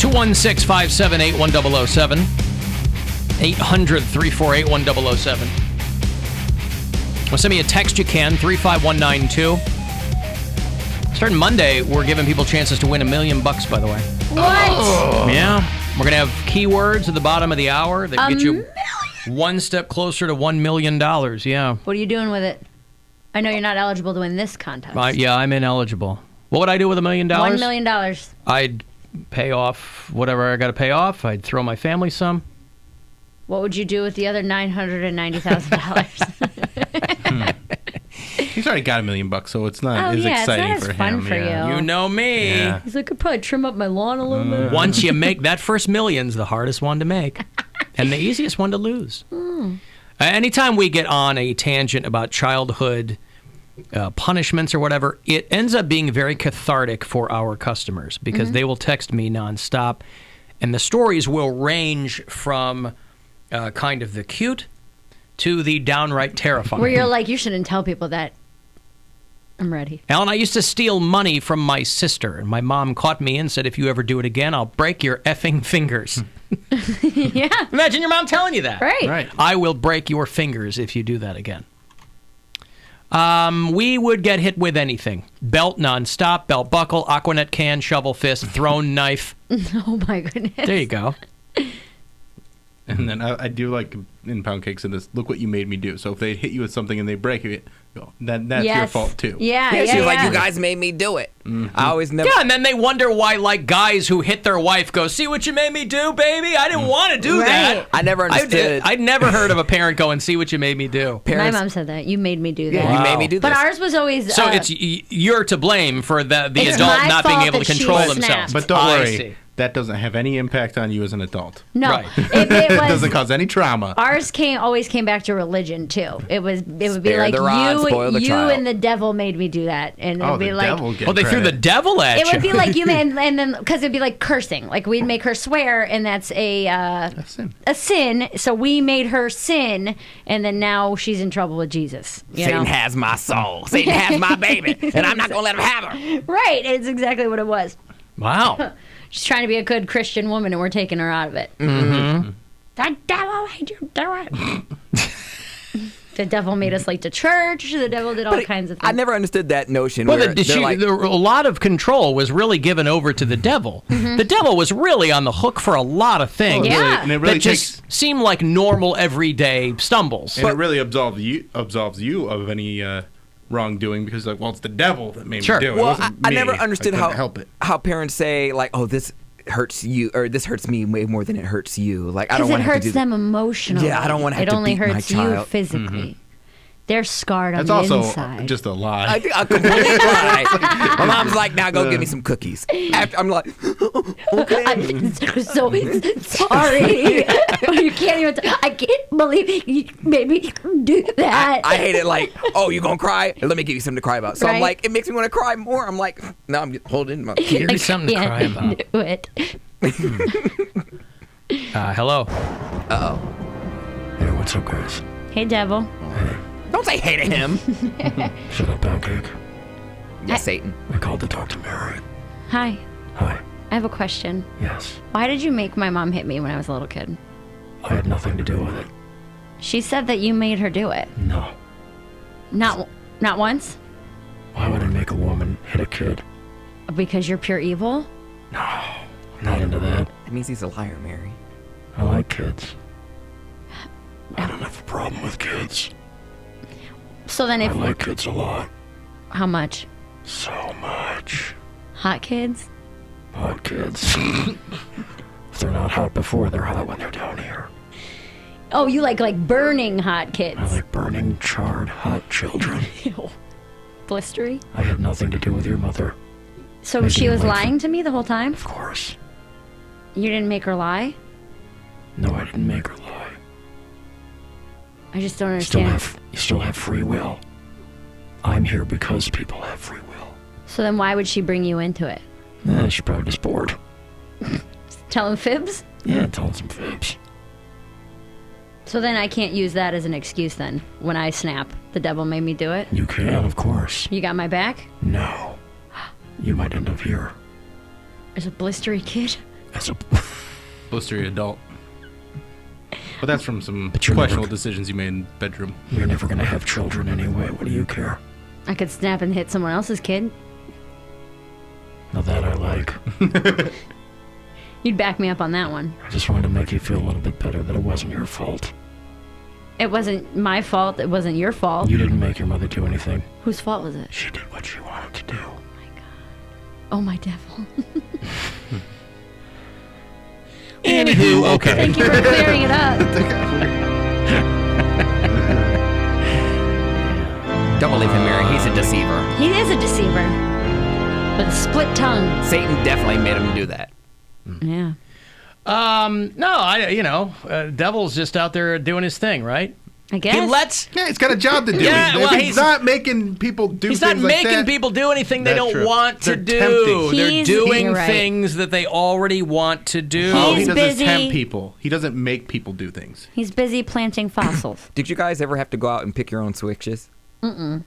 216-578-1007. 800-348-1007. Well, send me a text, you can, 35192. Starting Monday, we're giving people chances to win $1 million, by the way. What? Oh. Yeah. We're going to have keywords at the bottom of the hour that get you one step closer to $1 million. Yeah. What are you doing with it? I know you're not eligible to win this contest. Yeah, I'm ineligible. What would I do with $1 million? $1 million. I'd pay off whatever I got to pay off. I'd throw my family some. What would you do with the other $990,000? He's already got $1 million, so it's not as exciting it's not as for fun him. For you. You know me. Yeah. He's like, I could probably trim up my lawn a little bit. Once you make that first million's the hardest one to make, and the easiest one to lose. Anytime we get on a tangent about childhood punishments or whatever, it ends up being very cathartic for our customers because they will text me nonstop, and the stories will range from kind of the cute to the downright terrifying. Where you're like, you shouldn't tell people that. I'm ready. Alan, I used to steal money from my sister, and my mom caught me and said, if you ever do it again, I'll break your effing fingers. Yeah. Imagine your mom telling you that. Right. I will break your fingers if you do that again. We would get hit with anything. Belt nonstop, belt buckle, Aquanet can, shovel fist, thrown knife. Oh, my goodness. There you go. And then I do like in Poundcake said this, look what you made me do. So if they hit you with something and they break it, that's your fault too. Yeah, she was like, you guys made me do it. I always never. Yeah, and then they wonder why, like, guys who hit their wife go, see what you made me do, baby? I didn't want to do that. I never understood. I'd never heard of a parent going, see what you made me do. My mom said that. You made me do that. Yeah, you made me do But this. ours was always... So you're to blame for the It's adult my not being fault able to that she control snapped. themselves. But don't I worry, see. that doesn't have any impact on you as an adult. No. Right. It It was... doesn't cause any trauma. Ours always came back to religion too. It would be Spare like the rod, spoil the you child. and the devil made me do that, and it would be the like devil gets Oh, they threw the credit. devil at you. it would be like you made, and then because it'd be like cursing, like we'd make her swear, and that's a sin. a sin. So we made her sin, and then now she's in trouble with Jesus. You Satan know? has my soul. Satan has my baby, and I'm not gonna let him have her. Right. It's exactly what it was. Wow. She's trying to be a good Christian woman, and we're taking her out of it. The devil made you do it. The devil made us late to church. The devil did all kinds of things. I never understood that notion. Well, where they're like, a lot of control was really given over to the devil. The devil was really on the hook for a lot of things. Yeah. And it really that just seemed like normal, everyday stumbles. And it really absolves you of any wrongdoing because, like, well, it's the devil that made me do it. Well, It wasn't I me. never understood couldn't help it. how parents say, like, oh, this hurts you, or this hurts me way more than it hurts you. Like, I Because don't want it to hurts do them emotionally. Yeah, I don't wanna have It to only beat my hurts you child. physically. They're scarred on That's the also inside. just a lie. I think I completely lie. My mom's like, now go give me some cookies. After, I'm like, okay. I'm so sorry. You can't even. I can't believe you made me do that. I hate it. Like, oh, you gonna cry? Let me give you something to cry about. So I'm Right. like, it makes me want to cry more. I'm like, no, I'm just holding my tears. Here's something to cry about. Do it. Hello. Hey, what's up, guys? Hey, devil. Don't say hey to him. Shut up, Poundcake. Yeah, Satan. I called to talk to Mary. Hi. Hi. I have a question. Yes. Why did you make my mom hit me when I was a little kid? I had nothing to do with it. She said that you made her do it. No. Not once? Why would I make a woman hit a kid? Because you're pure evil? No. I'm not into that. That means he's a liar, Mary. I like kids. I don't have a problem with kids. So then I if... like kids a lot. How much? So much. Hot kids? Hot kids. If they're not hot before, they're hot when they're down here. Oh, you like burning hot kids? I like burning, charred, hot children. Ew. Blistery? I had nothing to do with your mother. So Maybe she was like- lying to me the whole time? Of course. You didn't make her lie? No, I didn't make her lie. I just don't You still understand. have free will. I'm here because people have free will. So then why would she bring you into it? She's probably just bored. Telling fibs? Yeah, telling some fibs. So then I can't use that as an excuse then. When I snap, the devil made me do it? You can, of course. You got my back? No. You might end up here. As a blistery kid? As a, Supposed to be an adult. But that's from some But you're questionable never- decisions you made in the bedroom. you're never gonna have children anyway. What do you care? I could snap and hit someone else's kid. Now that I like. You'd back me up on that one. I just wanted to make you feel a little bit better that it wasn't your fault. It wasn't my fault. It wasn't your fault. You didn't make your mother do anything. Whose fault was it? She did what she wanted to do. Oh, my devil. Anywho, okay. Thank you for clearing it up. Don't believe him, Mary. He's a deceiver. He is a deceiver. With a split tongue. Satan definitely made him do that. Yeah. No, Devil's just out there doing his thing, right? I guess. He lets. Yeah, he's got a job to do. Yeah, well, he's not making people do He's things not like making that. people do anything they That's don't true. want to They're do. tempting. They're doing You're right. things that they already want to do. Oh, he He's doesn't busy. tempt people. He doesn't make people do things. He's busy planting fossils. Did you guys ever have to go out and pick your own switches? Mm-mm.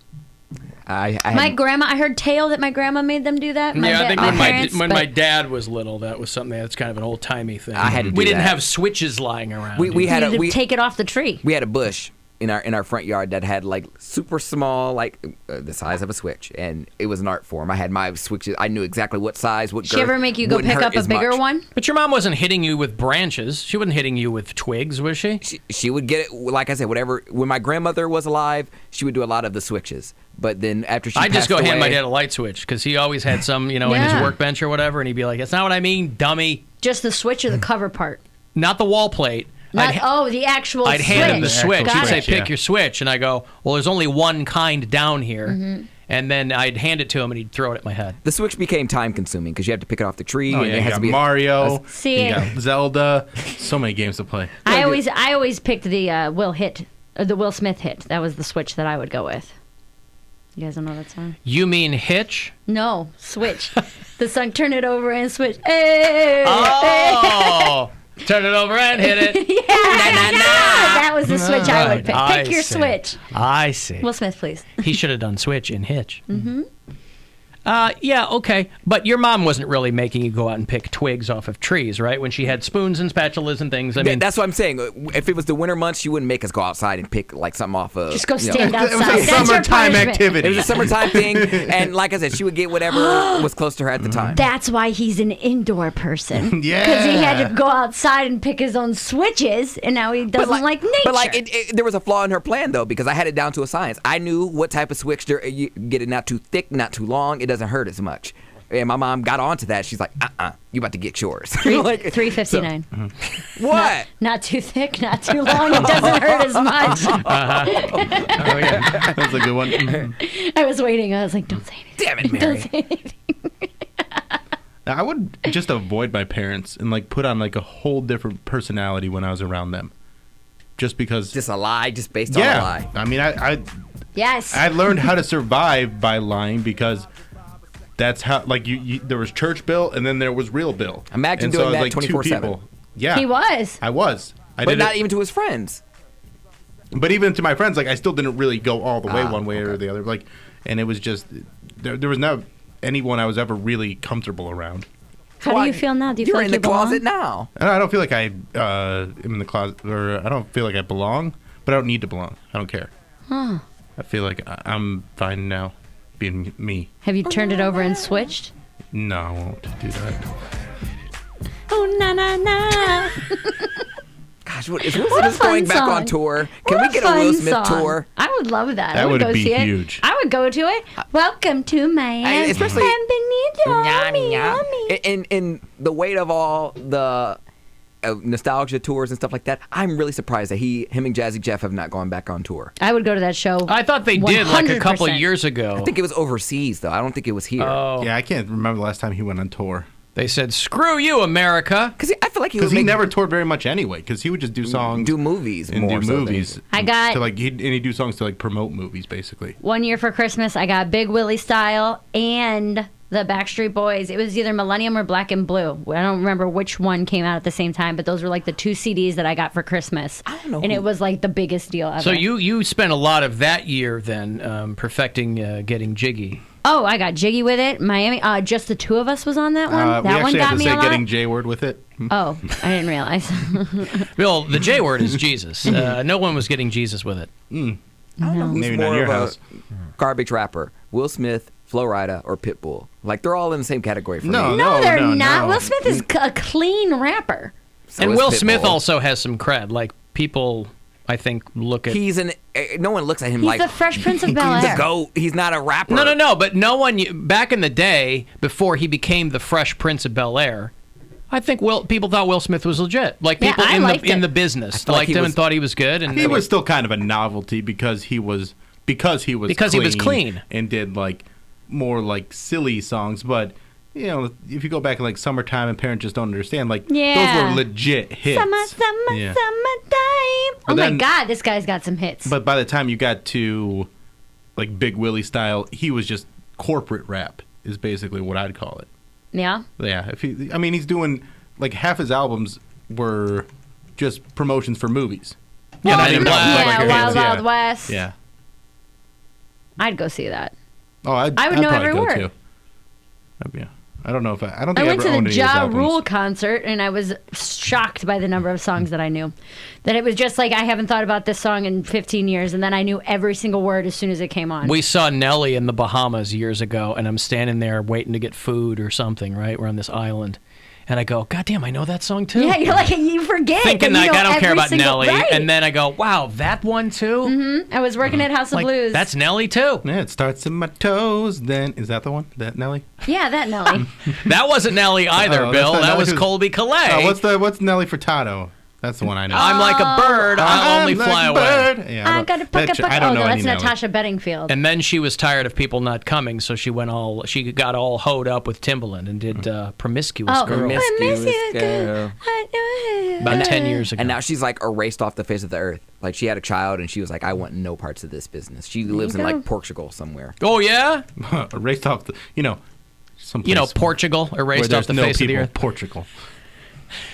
I My had, grandma, I heard tale that my grandma made them do that. Yeah, I think my when, parents, when but my dad was little, that was something that's kind of an old-timey thing. I had to do we didn't that. have switches lying around. we had you a had to we, take it off the tree. we had a bush in our front yard that had like super small, like the size of a switch, and it was an art form. I had my switches. I knew exactly what size, what She girth, ever make you go wouldn't pick hurt up a as bigger much. one? But your mom wasn't hitting you with branches. She wasn't hitting you with twigs, was she? She would get it, like I said, whatever. When my grandmother was alive, she would do a lot of the switches. But then after she I'd just go passed hand my away- dad a light switch because he always had some, in his Yeah. workbench or whatever, and he'd be like, "That's not what I mean, dummy. Just the switch or the cover part? Not the wall plate." Not, the actual I'd switch. hand him the The switch. actual He'd say, switch, "Pick yeah. your switch," and I go, "Well, there's only one kind down here." Mm-hmm. And then I'd hand it to him, and he'd throw it at my head. The switch became time consuming because you have to pick it off the tree. Oh, and yeah, it you has got to be Mario. See, you got Zelda. So many games to play. I always picked the Will Smith hit. That was the switch that I would go with. You guys don't know that song? You mean Hitch? No, switch. The song "Turn It Over and Switch." Hey, Oh, turn it over and hit it. yeah, that was the switch I would pick. I Pick your see. switch. I see. Will Smith, please. He should have done Switch in Hitch. Mm-hmm. Yeah, okay. But your mom wasn't really making you go out and pick twigs off of trees, right? When she had spoons and spatulas and things. I mean, That's what I'm saying. If it was the winter months, she wouldn't make us go outside and pick like something off of. Just go you know. stand It was outside. a That's your summertime punishment. activity. It was a summertime thing, and like I said, she would get whatever was close to her at the time. That's why he's an indoor person. Yeah. Because he had to go outside and pick his own switches, and now he doesn't like nature. But like, there was a flaw in her plan though, because I had it down to a science. I knew what type of switch you get it not too thick, not too long. It doesn't hurt as much. And my mom got onto that. She's like, you about to get yours. Like, $3.59. what? Not too thick, not too long. It doesn't hurt as much. Oh, yeah. That's a good one. I was waiting. I was like, don't say anything. Damn it, Don't Mary. say anything. Now, I would just avoid my parents and like put on like a whole different personality when I was around them, just because. Just a lie, just based on a yeah, lie. I mean, Yes. I learned how to survive by lying because that's how like you there was Church Bill and then there was Real Bill. Imagine and doing so that it was like two 24/7. people. Yeah, He was. I was. I But did not it, even to his friends. But even to my friends, like I still didn't really go all the way one way or okay. the other. Like, and it was just there was not anyone I was ever really comfortable around. How do you feel now? Do you You're feel like in the you belong? closet now. And I don't feel like I am in the closet, or I don't feel like I belong, but I don't need to belong. I don't care. Huh. I feel like I'm fine now, being me. Have you turned it over and switched? No, I won't do that. Oh, na na na. Gosh, is Will What a Smith going fun back on song. tour? Can What we get a Will fun Smith song. tour? I would love that. That I would would go be see it. huge. I would go to it. Welcome to Miami. especially- And Benito, Miami. In the weight of all the nostalgia tours and stuff like that, I'm really surprised that him and Jazzy Jeff have not gone back on tour. I would go to that show. I thought they did like a couple of 100%. years ago. I think it was overseas though. I don't think it was here. Oh, Yeah, I can't remember the last time he went on tour. they said, "Screw you, America." Because I feel like he Because would he make- never toured very much anyway. Because he would just do songs, do movies and more do so than movies. I got- to like he'd do songs to like promote movies basically. One year for Christmas, I got Big Willie Style and the Backstreet Boys. It was either Millennium or Black and Blue. I don't remember which one came out at the same time, but those were like the two CDs that I got for Christmas. I don't know And who- it was like the biggest deal ever. So you spent a lot of that year then perfecting getting jiggy. Oh, I got jiggy with it. Miami, just the two of us was on that one. That one got me a lot. Getting J-word with it. Oh, I didn't realize. Bill, the J word is Jesus. No one was getting Jesus with it. I don't know who's Maybe not more your of a house. garbage rapper, Will Smith, Flo Rida, or Pitbull. Like, they're all in the same category for me. No, they're not. Will Smith is a clean rapper. So and is Will Pitbull. Smith also has some cred. Like, people, I think, look at... No one looks at him He's like... the Fresh Prince of he's Bel-Air. the GOAT. He's not a rapper. No, but no one... Back in the day, before he became the Fresh Prince of Bel-Air, I think people thought Will Smith was legit. Like, people in the business liked him and thought he was good. And he was still kind of a novelty because he was clean and did like more like silly songs. But you know, if you go back in like Summertime and Parents Just Don't Understand, like those were legit hits. Summertime. Oh my God, this guy's got some hits. But by the time you got to like Big Willie style, he was just corporate rap. Is basically what I'd call it. Yeah. Yeah. He's doing like half his albums were just promotions for movies. Yeah, Men in Black. Yeah, Wild Wild West. Yeah. I'd go see that. Oh, I would I'd know probably every go word. Too. Yeah. I don't know if I don't think I I went ever to owned the any of his Ja albums. Rule concert, and I was shocked by the number of songs that I knew. That it was just like, I haven't thought about this song in 15 years, and then I knew every single word as soon as it came on. We saw Nelly in the Bahamas years ago, and I'm standing there waiting to get food or something, right? We're on this island. And I go, God damn, I know that song too. Yeah, you're like, you forget. Thinking that you like, know I don't care every about single- Nelly. Right. And then I go, wow, that one too? I was working at House of Like, Blues. that's Nelly too. Yeah, it starts in my toes. Then is that the one? That Nelly? Yeah, that Nelly. That wasn't Nelly either, Oh, Bill. that's not That Nelly. was Colby Calais. What's Nelly Furtado? That's the one I know. I'm like a bird, I'll only fly away. Yeah, I got to puck I don't know that's any Nelly. Natasha Bedingfield. And then she was tired of people not coming, so she got all hoed up with Timbaland and did Promiscuous Girl Promiscuous girl. about 10 years ago. And now she's like erased off the face of the earth. Like, she had a child and she was like, I want no parts of this business. She lives in go. like Portugal somewhere. Oh, yeah? Erased off the, someplace Portugal where erased there's off the no face of the people. earth. Portugal.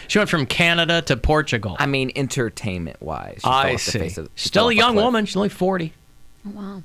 She went from Canada to Portugal. I mean, entertainment wise. I see. Still a young woman. She's only 40. Oh, wow.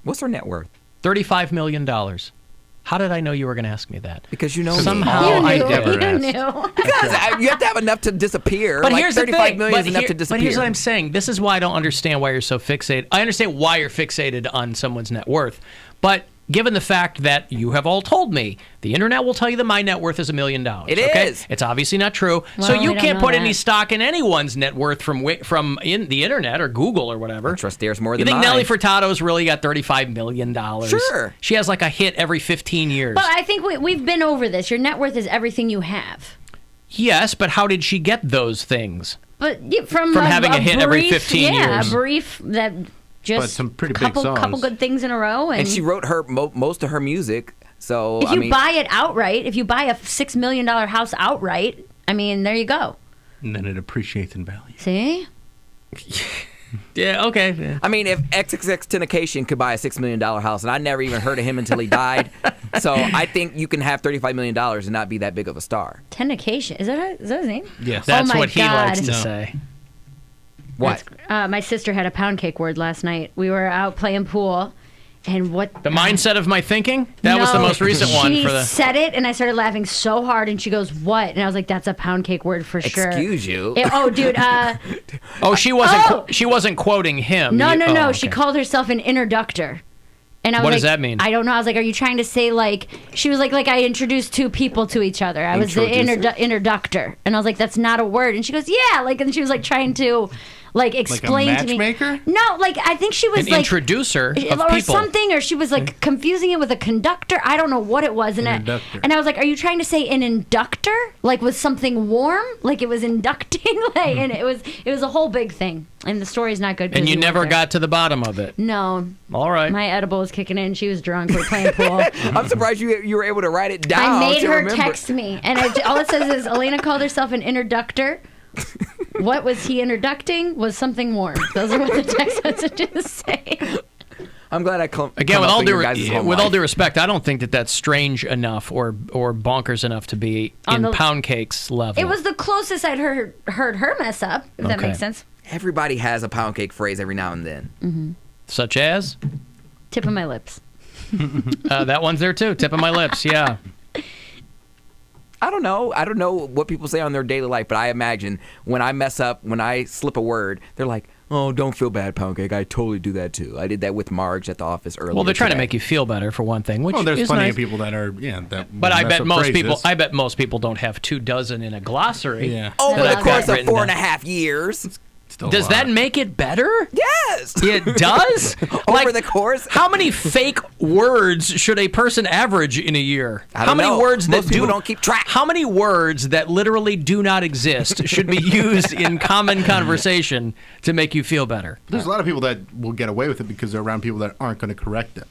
What's her net worth? $35 million. How did I know you were going to ask me that? Because you know me. Somehow You I knew. never You asked. knew. Because you have to have enough to disappear. But like, here's the 35 thing. million is enough to disappear. But here's what I'm saying. This is why I don't understand why you're so fixated. I understand why you're fixated on someone's net worth. But given the fact that you have all told me, the internet will tell you that my net worth is $1 million. It okay? is. It's obviously not true. Well, So we you don't can't know put any that. stock in anyone's net worth from in the internet or Google or whatever. I trust theirs more You than think mine. Nelly Furtado's really got $35 million? Sure. She has like a hit every 15 years. But I think we've been over this. Your net worth is everything you have. Yes, but how did she get those things? But from having a hit every brief- 15 years. a brief that just But some pretty big couple songs. good things in a row. And she wrote her most of her music. So if I you mean, buy it outright, if you buy a $6 million house outright, I mean, there you go. And then it appreciates in value. See? Yeah, okay. Yeah. I mean, if XXXTentacion could buy a $6 million house, and I never even heard of him until he died, so I think you can have $35 million and not be that big of a star. Tendication. Is that his name? Yes. That's my what he God. likes to No. say. What? My sister had a Poundcake word last night. We were out playing pool, and what... The mindset of my thinking? That was the No, most recent one She for the... said it, and I started laughing so hard, and she goes, "What?" And I was like, "That's a Poundcake word for sure." Excuse you. Oh, dude. Oh, she wasn't Oh! she wasn't quoting him. No. Oh, She okay. called herself an introductor. And I was What like, does that mean? I don't know. I was like, "Are you trying to say like?" She was like I introduced two people to each other. I was the introductor, and I was like, "That's not a word." And she goes, "Yeah," like, and she was like trying to like explain to me. matchmaker? No, like I think she was An like introducer of or people. something, or she was like confusing it with a conductor. I don't know what it was, and Inductor. I was like, "Are you trying to say an inductor? Like with something warm? Like it was inducting?" Like, and it was a whole big thing. And the story's not good. 'cause And you weren't never there. got to the bottom of it. No, All right. my edible was kicking in. She was drunk. We're playing pool. I'm surprised you were able to write it down. I made to her remember. text me, and all it says is Elena called herself an introductor. What was he introducing? Was something warm. Those are what the text messages say. I'm glad I come. Again, come with up all in due your guys' home with all life. due respect, I don't think that that's strange enough or bonkers enough to be On in the- Poundcake's level. It was the closest I'd heard her mess up. If that Okay. makes sense. Everybody has a pound cake phrase every now and then. Such as? Tip of my lips. That one's there too. Tip of my lips. Yeah. I don't know. I don't know what people say on their daily life, but I imagine when I mess up, when I slip a word, they're like, "Oh, don't feel bad, Poundcake. I totally do that too. I did that with Marge at the office earlier." Well, they're trying to today." make you feel better for one thing, which there's is plenty nice. of people that are, But I bet most phrases. people. I bet most people don't have 24 in a glossary. Yeah. Over that the I've got course of written 4.5 years. Still a Does lot. that make it better? Yes. It does? Over the course. How many fake words should a person average in a year? I don't How many know. words Most that people don't keep track. How many words that literally do not exist should be used in common conversation to make you feel better? There's a lot of people that will get away with it because they're around people that aren't going to correct them.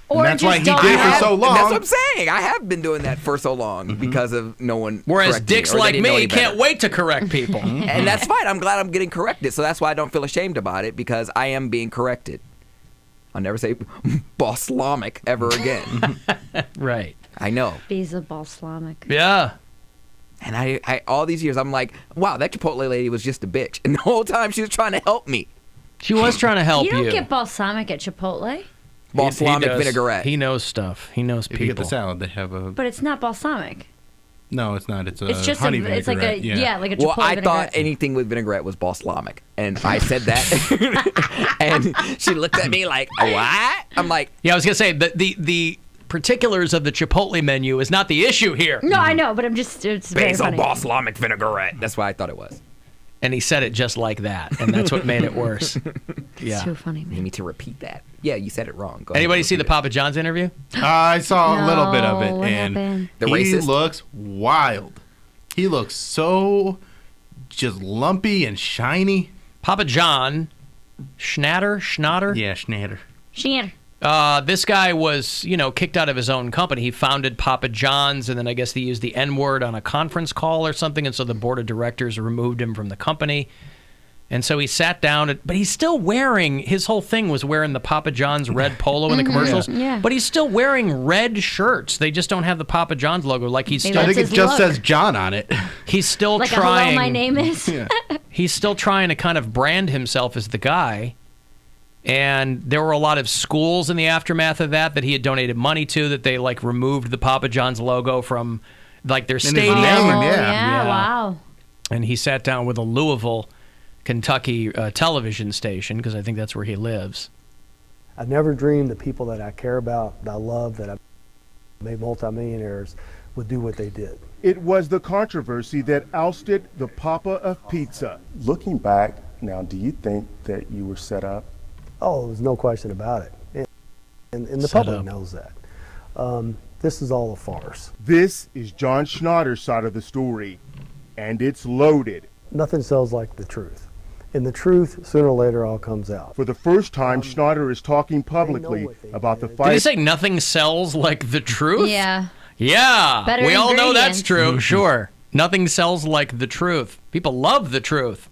Or And that's just why he don't did it for have- so long. That's what I'm saying. I have been doing that for so long because of no one. Whereas correcting me, dicks or they like didn't know me any better. can't wait to correct people. And that's fine. I'm glad I'm getting corrected. So that's why I don't feel ashamed about it, because I am being corrected. I'll never say Boslamic ever again. Right. I know. Bees of balsamic. Yeah. And I all these years, I'm like, wow, that Chipotle lady was just a bitch. And the whole time she was trying to help me. She was trying to help You you. don't get balsamic at Chipotle, Balsamic does. vinaigrette. He knows stuff. He knows If people. you get the salad, they have a... but it's not balsamic. No, it's not. It's a It's just honey it's like a vinaigrette. like a Chipotle Well, I vinaigrette. thought anything with vinaigrette was balsamic. And I said that. And she looked at me like, what? I'm like, Yeah, I was gonna say the particulars of the Chipotle menu is not the issue here. No, I know, but it's very basil funny. balsamic vinaigrette. That's why I thought it was. And he said it just like that, and that's what made it worse. Yeah. It's too funny, You man. need me to repeat that. Yeah, you said it wrong. Go ahead, Anybody see the repeat Papa John's interview? I saw a little bit of it, No, what and happened? The he racist? looks wild. He looks so just lumpy and shiny. Papa John Schnatter? Yeah, Schnatter. Sheer. This guy was, kicked out of his own company. He founded Papa John's, and then I guess they used the N-word on a conference call or something, and so the board of directors removed him from the company. And so he sat down, but he's still wearing, his whole thing was wearing the Papa John's red polo in the commercials. Yeah. But he's still wearing red shirts. They just don't have the Papa John's logo. Like he's Maybe still, I think That's it his just look. says John on it. he's still Like trying. a hello, my name is. He's still trying to kind of brand himself as the guy. And there were a lot of schools in the aftermath of that he had donated money to, that they removed the Papa John's logo from their his stadium. name. Oh, Yeah. yeah, Yeah. wow. And he sat down with a Louisville, Kentucky television station, because I think that's where he lives. I never dreamed the people that I care about, that I love, that I made multimillionaires would do what they did. It was the controversy that ousted the Papa of Pizza. Looking back now, do you think that you were set up? Oh, there's no question about it. And the Set public up. knows that. This is all a farce. This is John Schnatter's side of the story, and it's loaded. Nothing sells like the truth. And the truth, sooner or later, all comes out. For the first time, Schnatter is talking publicly what they about the did. Did he fight. say nothing sells like the truth? Yeah. Yeah. Better we all know that's ingredients. true. Sure. Nothing sells like the truth. People love the truth.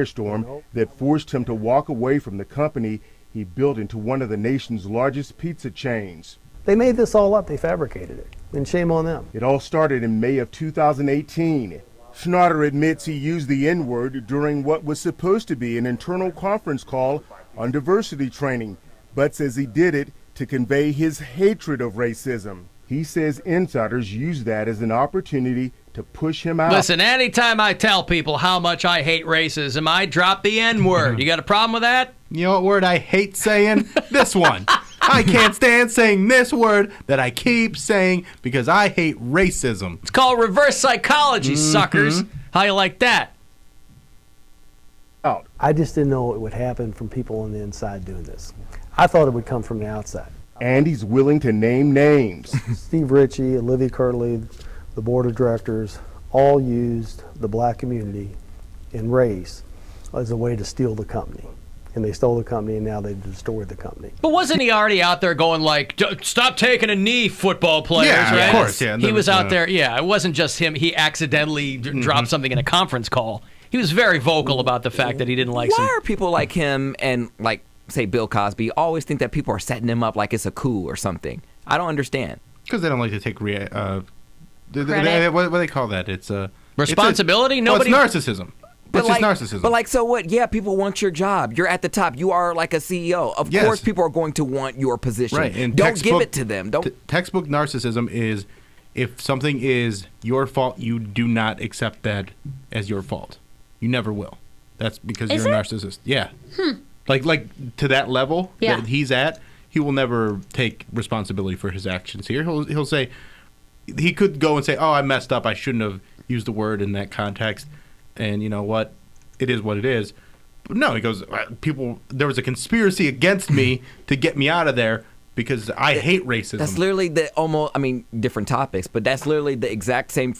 Storm that forced him to walk away from the company he built into one of the nation's largest pizza chains. They made this all up. They fabricated it. And shame on them. It all started in May of 2018. Schnatter admits he used the N-word during what was supposed to be an internal conference call on diversity training, but says he did it to convey his hatred of racism. He says insiders use that as an opportunity to push him out. Listen, anytime I tell people how much I hate racism, I drop the N-word. You got a problem with that? You know what word I hate saying? This one. I can't stand saying this word that I keep saying because I hate racism. It's called reverse psychology, suckers. How you like that? out. I just didn't know it would happen from people on the inside doing this. I thought it would come from the outside. And he's willing to name names. Steve Ritchie, Olivia Kirtley, the board of directors, all used the black community and race as a way to steal the company. And they stole the company, and now they've destroyed the company. But wasn't he already out there going like, stop taking a knee, football players, Yeah, of right? course, yeah. He was out there, yeah. It wasn't just him. He accidentally dropped something in a conference call. He was very vocal about the fact that he didn't like Why are people like him and, like, say, Bill Cosby always think that people are setting him up like it's a coup or something? I don't understand. Because they don't like to take Credit. what do they call that? It's responsibility. It's Nobody. it's narcissism. It's just narcissism. But like, so what? Yeah, people want your job. You're at the top. You are like a CEO. Of course, people are going to want your position. Right. And don't give it to them. Don't. Textbook narcissism is if something is your fault, you do not accept that as your fault. You never will. That's because you're a narcissist. Yeah. Like to that level that he's at, he will never take responsibility for his actions here. He'll say, he could go and say, "Oh, I messed up. I shouldn't have used the word in that context." And you know what? It is what it is. But no, he goes, there was a conspiracy against me to get me out of there because I hate racism. That's literally different topics, but that's literally the exact same,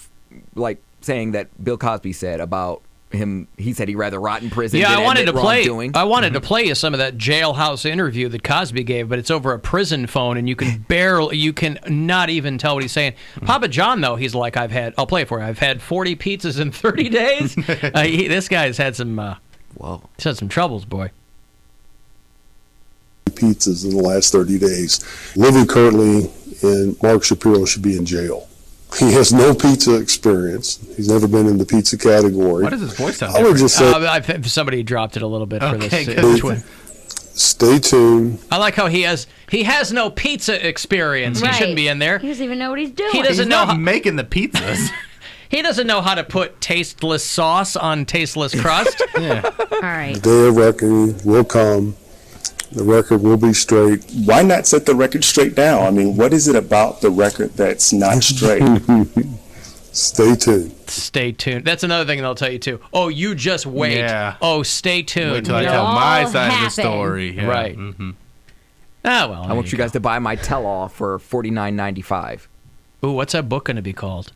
like, saying that Bill Cosby said about him. He said he'd rather rot in prison than admit wrongdoing. I wanted to play you some of that jailhouse interview that Cosby gave, but it's over a prison phone, and you can not even tell what he's saying. Papa John, though, he's like, I'll play it for you. I've had 40 pizzas in 30 days. This guy's had some, he's had some troubles, boy. Pizzas in the last 30 days. Livy Curtley and Mark Shapiro should be in jail. He has no pizza experience. He's never been in the pizza category. Why does his voice sound I would just say, somebody dropped it a little bit for this. Stay tuned. I like how he has no pizza experience. Right. He shouldn't be in there. He doesn't even know what he's doing. He's not making the pizzas. He doesn't know how to put tasteless sauce on tasteless crust. All right. The day of reckoning will come. The record will be straight. Why not set the record straight now? I mean, what is it about the record that's not straight? Stay tuned. Stay tuned. That's another thing they'll tell you, too. Oh, you just wait. Yeah. Oh, stay tuned. Wait till I tell my side of the story. Yeah. Right. Mm-hmm. Ah, well. I want you guys to buy my tell-all for $49.95. Ooh, what's that book going to be called?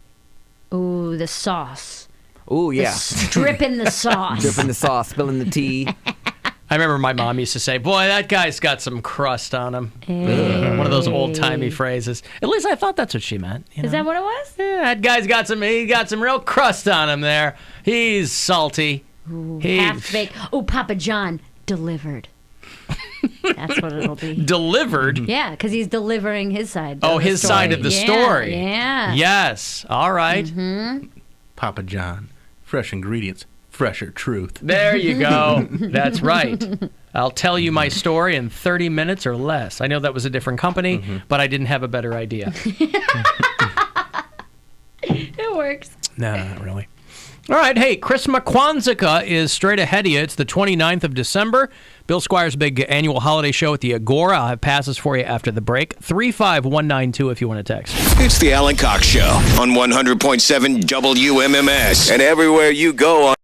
Ooh, the sauce. Ooh, yeah. Dripping the sauce. Dripping the sauce, spilling the tea. I remember my mom used to say, "Boy, that guy's got some crust on him." One of those old-timey phrases. At least I thought that's what she meant. Is that what it was? Yeah, that guy's got some real crust on him there. He's salty. Ooh, half-baked. Oh, Papa John, delivered. That's what it'll be. Delivered? Yeah, because he's delivering his side. His side of the story. Yeah. Yes. All right. Mm-hmm. Papa John, fresh ingredients. Fresher truth. There you go. That's right. I'll tell you my story in 30 minutes or less. I know that was a different company, but I didn't have a better idea. It works. No, not really. All right. Hey, Christmas Kwanzaa is straight ahead of you. It's the 29th of December. Bill Squire's big annual holiday show at the Agora. I'll have passes for you after the break. 35192 if you want to text. It's the Alan Cox Show on 100.7 WMMS and everywhere you go on